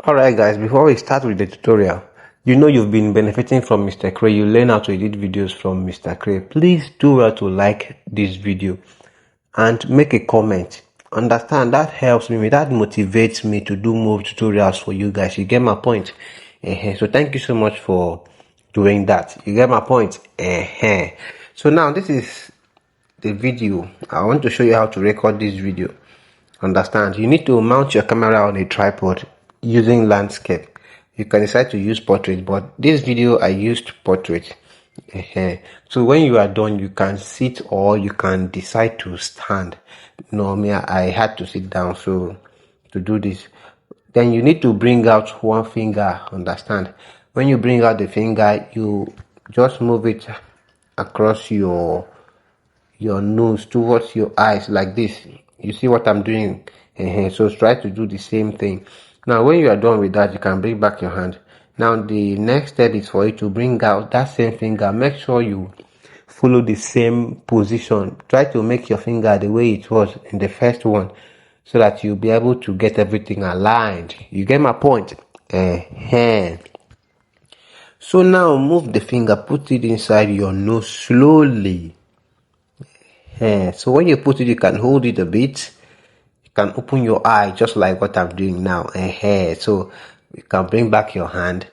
Alright guys, before we start with the tutorial, you know you've been benefiting from Mr. Cray. You learn how to edit videos from Mr. Cray. Please do well to like this video and make a comment. Understand, that helps me, that motivates me to do more tutorials for you guys. You get my point? So thank you so much for doing that. You get my point? So now this is the video. I want to show you how to record this video. Understand, you need to mount your camera on a tripod using landscape. You can decide to use portrait, but this video I used portrait. So when you are done, you can sit or you can decide to stand. No, me, I had to sit down. So to do this, then you need to bring out one finger. Understand, when you bring out the finger, you just move it across your nose towards your eyes like this. You see what I'm doing? So try to do the same thing. Now when you are done with that, you can bring back your hand. Now the next step is for you to bring out that same finger. Make sure you follow the same position. Try to make your finger the way it was in the first one, so that you'll be able to get everything aligned. You get my point? So now move the finger, put it inside your nose slowly. So when you put it, you can hold it a bit. You can open your eye just like what I'm doing now. So you can bring back your hand.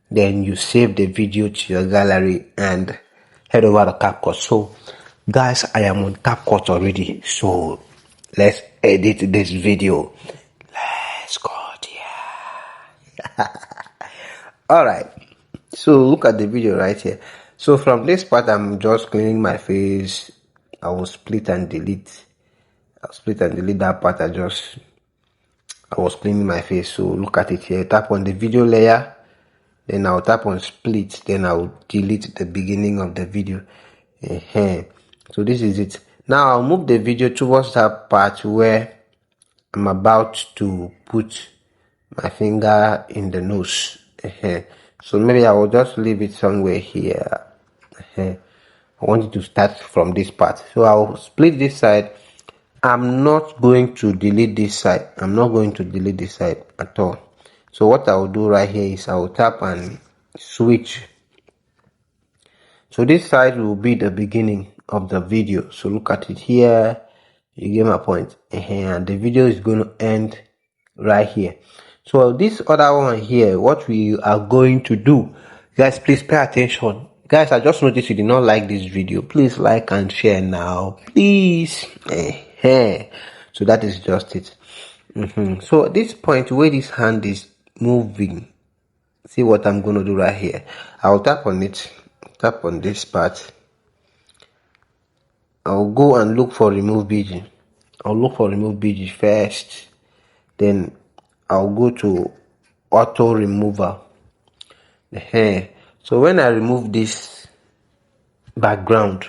Then you save the video to your gallery and head over to Capcut. So guys, I am on Capcut already. So let's edit this video. Let's go there. Alright. So look at the video right here. So from this part, I'm just cleaning my face. I will split and delete. I'll split and delete that part. I was cleaning my face. So look at it here. Tap on the video layer. Then I'll tap on split. Then I'll delete the beginning of the video. So this is it. Now I'll move the video towards that part where I'm about to put my finger in the nose. So maybe I will just leave it somewhere here. I want you to start from this part. So I'll split this side. I'm not going to delete this side. I'm not going to delete this side at all. So what I will do right here is I will tap and switch. So this side will be the beginning of the video. So look at it here. You get my point. And the video is going to end right here. So this other one here, what we are going to do, guys, please pay attention. Guys, I just noticed you did not like this video. Please like and share now, please. So that is just it. So at this point where this hand is moving, see what I'm going to do right here. I'll tap on it, tap on this part. I'll go and look for remove BG. I'll look for remove BG first. Then I'll go to auto remover. So when I remove this background,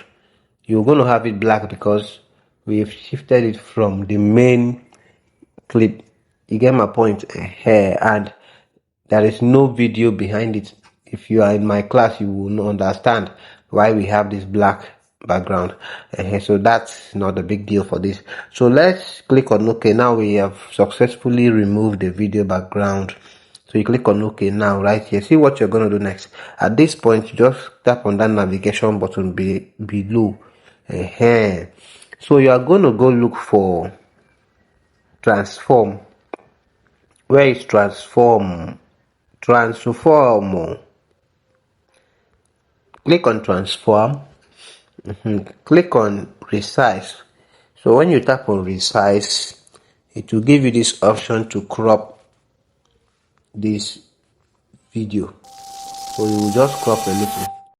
you're going to have it black because we've shifted it from the main clip. You get my point? And there is no video behind it. If you are in my class, you will not understand why we have this black background. So that's not a big deal for this. So let's click on OK. Now we have successfully removed the video background. So you click on OK now right here. See what you're going to do next. At this point, you just tap on that navigation button below. So you are going to go look for transform. Where is transform? Transform. Click on transform. Click on resize. So when you tap on resize, it will give you this option to crop this video. So you will just crop a little.